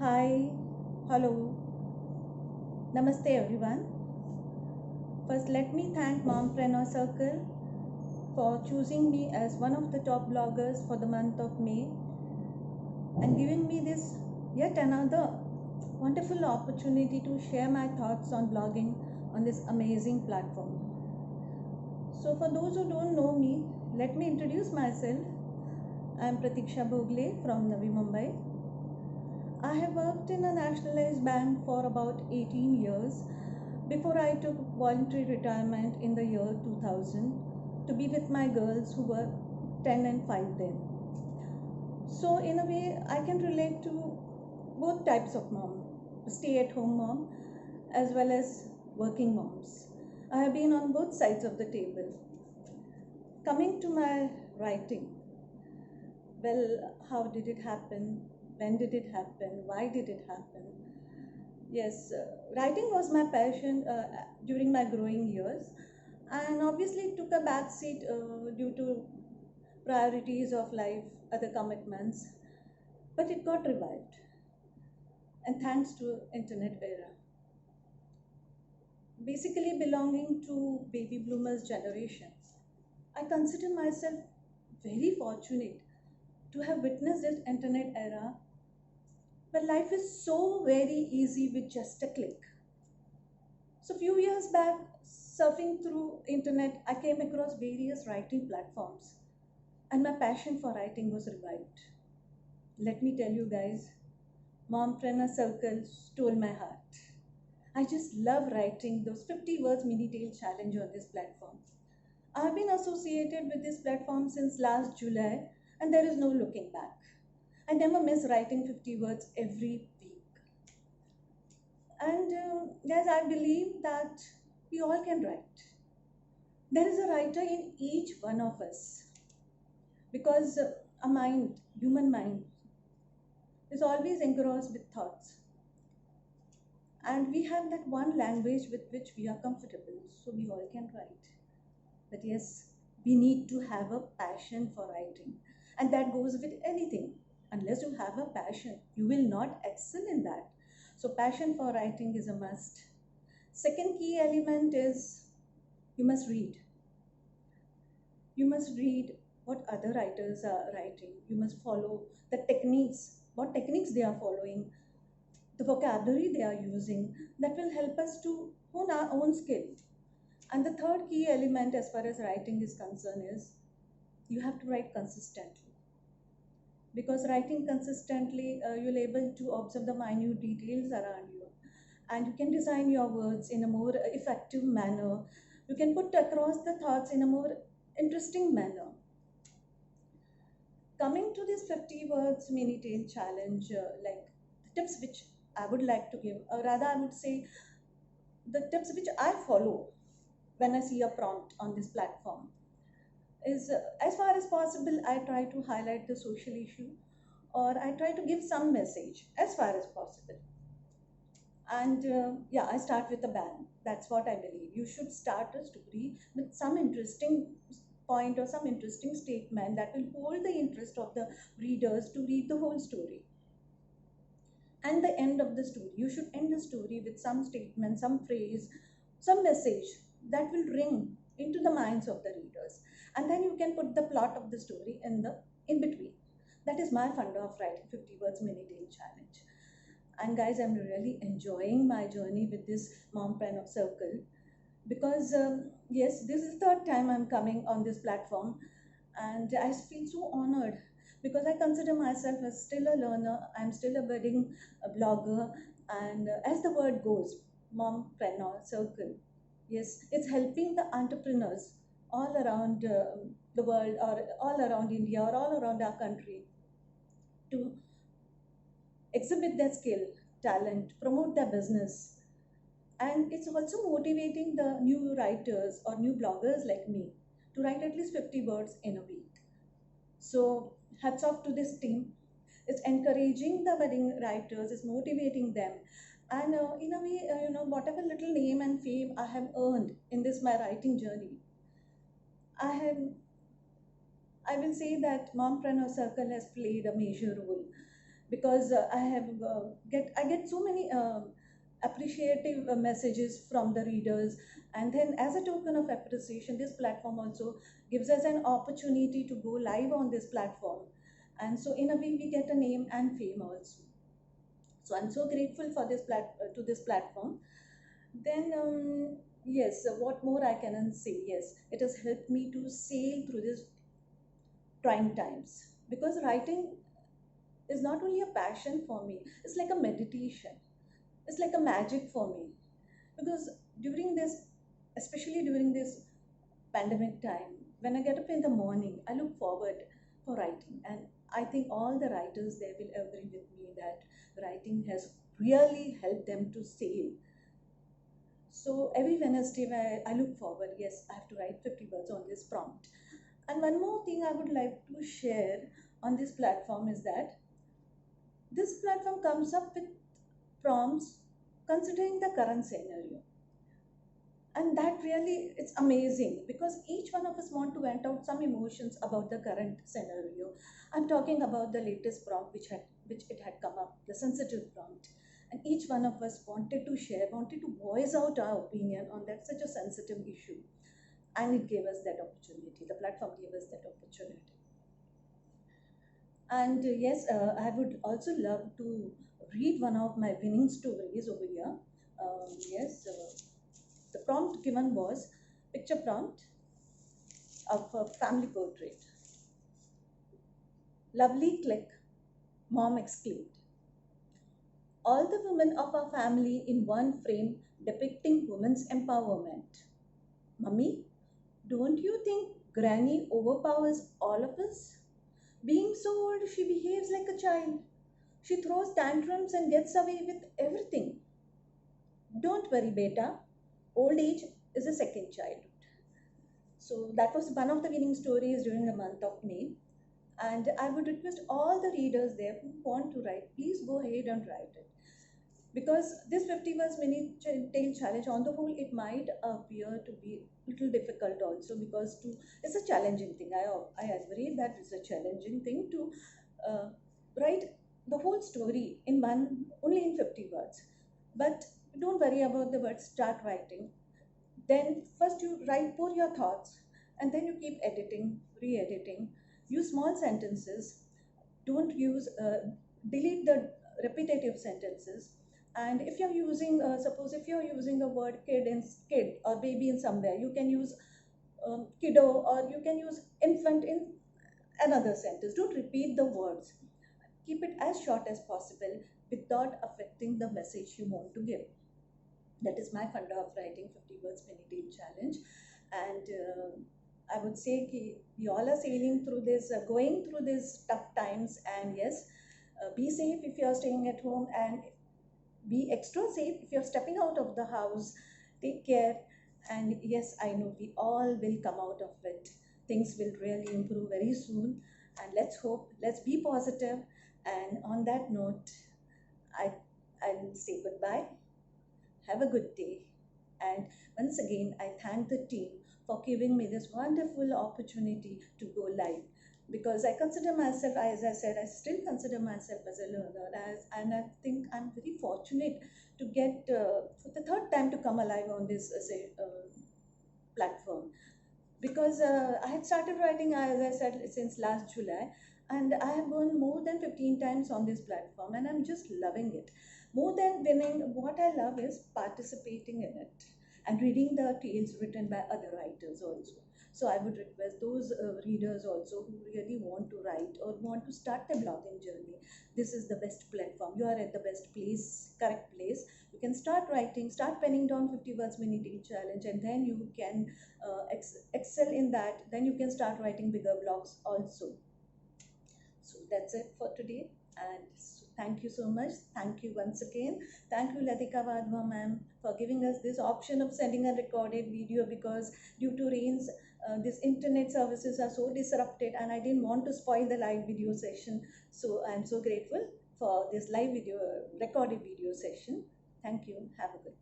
Hi, hello, namaste everyone. First, let me thank Mompreneur Circle for choosing me as one of the top bloggers for the month of May and giving me this yet another wonderful opportunity to share my thoughts on blogging on this amazing platform. So, for those who don't know me, let me introduce myself. I am Pratiksha Bhogle from Navi Mumbai. I have worked in a nationalized bank for about 18 years before I took voluntary retirement in the year 2000 to be with my girls who were 10 and 5 then. So, in a way, I can relate to both types of mom, stay at home mom as well as working moms. I have been on both sides of the table. Coming to my writing, well, how did it happen? When did it happen? Why did it happen? Yes, writing was my passion during my growing years, and obviously it took a backseat due to priorities of life, other commitments, but it got revived, and thanks to internet era. Basically belonging to baby boomers generation, I consider myself very fortunate to have witnessed this internet era where life is so very easy with just a click. So few years back, surfing through internet, I came across various writing platforms and my passion for writing was revived. Let me tell you guys, Mompreneur Circle stole my heart. I just love writing those 50 words mini tale challenge on this platform. I've been associated with this platform since last July and there is no looking back. I never miss writing 50 words every week. And guys, I believe that we all can write. There is a writer in each one of us because a mind, human mind, is always engrossed with thoughts. And we have that one language with which we are comfortable, so we all can write. But yes, we need to have a passion for writing. And that goes with anything. Unless you have a passion, you will not excel in that. So, passion for writing is a must. Second key element is you must read. You must read what other writers are writing. You must follow the techniques, what techniques they are following, the vocabulary they are using. That will help us to hone our own skill. And the third key element, as far as writing is concerned, is you have to write consistently. Because writing consistently, you'll able to observe the minute details around you, and you can design your words in a more effective manner. You can put across the thoughts in a more interesting manner. Coming to this 50 words mini tale challenge, like the tips which I would like to give, or rather, I would say the tips which I follow when I see a prompt on this platform is as far as possible, I try to highlight the social issue or I try to give some message as far as possible. And yeah, I start with a bang. That's what I believe. You should start a story with some interesting point or some interesting statement that will hold the interest of the readers to read the whole story. And the end of the story, you should end the story with some statement, some phrase, some message that will ring into the minds of the readers. And then you can put the plot of the story in the in between. That is my funda of writing 50 words mini tale challenge. And guys, I'm really enjoying my journey with this Mompreneur Circle because yes, this is the third time I'm coming on this platform, and I feel so honored because I consider myself as still a learner. I'm still a budding blogger, and as the word goes, Mompreneur Circle. Yes, it's helping the entrepreneurs all around the world, or all around India, or all around our country to exhibit their skill, talent, promote their business. And it's also motivating the new writers or new bloggers like me to write at least 50 words in a week. So, hats off to this team. It's encouraging the budding writers, it's motivating them. And in a way, whatever little name and fame I have earned in this my writing journey, I have I will say that Mompreneur Circle has played a major role because I get so many appreciative messages from the readers. And then as a token of appreciation, this platform also gives us an opportunity to go live on this platform, and so in a way we get a name and fame also. So I'm so grateful for to this platform. Then yes, what more I can say? Yes, it has helped me to sail through these trying times, because writing is not only a passion for me, it's like a meditation, it's like a magic for me. Because during this, especially during this pandemic time, when I get up in the morning, I look forward for writing. And I think all the writers there will agree with me that writing has really helped them to sail. So every Wednesday, I look forward, yes, I have to write 50 words on this prompt. And one more thing I would like to share on this platform is that this platform comes up with prompts considering the current scenario. And that really, it's amazing, because each one of us want to vent out some emotions about the current scenario. I'm talking about the latest prompt which it had come up, the sensitive prompt. And each one of us wanted to share, wanted to voice out our opinion on that such a sensitive issue. And it gave us that opportunity. The platform gave us that opportunity. And yes, I would also love to read one of my winning stories over here. Yes, the prompt given was picture prompt of a family portrait. Lovely click, mom exclaimed. All the women of our family in one frame depicting women's empowerment. Mummy, don't you think Granny overpowers all of us? Being so old, she behaves like a child. She throws tantrums and gets away with everything. Don't worry, beta. Old age is a second childhood. So that was one of the winning stories during the month of May. And I would request all the readers there who want to write, please go ahead and write it. Because this 50 words mini tale challenge, on the whole, it might appear to be a little difficult also, because it's a challenging thing. I agree that it's a challenging thing to uh, write the whole story in only in 50 words. But don't worry about the words, start writing. Then first you write, pour your thoughts, and then you keep editing, re-editing. Use small sentences. Don't use, delete the repetitive sentences. And if you're using, suppose if you're using the word kid or baby in somewhere, you can use kiddo, or you can use infant in another sentence. Don't repeat the words. Keep it as short as possible without affecting the message you want to give. That is my funda of writing 50 words mini tale challenge. And I would say we all are sailing through this, going through these tough times. And yes, be safe if you are staying at home, and be extra safe if you're stepping out of the house. Take care. And yes, I know we all will come out of it. Things will really improve very soon. And let's hope, let's be positive. And on that note, I, I'll say goodbye. Have a good day. And once again, I thank the team for giving me this wonderful opportunity to go live. Because I consider myself, as I said, I still consider myself as a learner, and I think I'm very fortunate to get for the third time to come alive on this platform. Because I had started writing, as I said, since last July, and I have won more than 15 times on this platform, and I'm just loving it. More than winning, what I love is participating in it and reading the tales written by other writers also. So I would request those readers also who really want to write or want to start their blogging journey. This is the best platform. You are at the best place, correct place. You can start writing, start penning down 50 words mini tale challenge, and then you can excel in that. Then you can start writing bigger blogs also. So that's it for today. And so thank you so much. Thank you once again. Thank you, Latika Vadhwa ma'am, for giving us this option of sending a recorded video, because due to rains, these internet services are so disrupted, and I didn't want to spoil the live video session. So I'm so grateful for this live video, recorded video session. Thank you. Have a good day.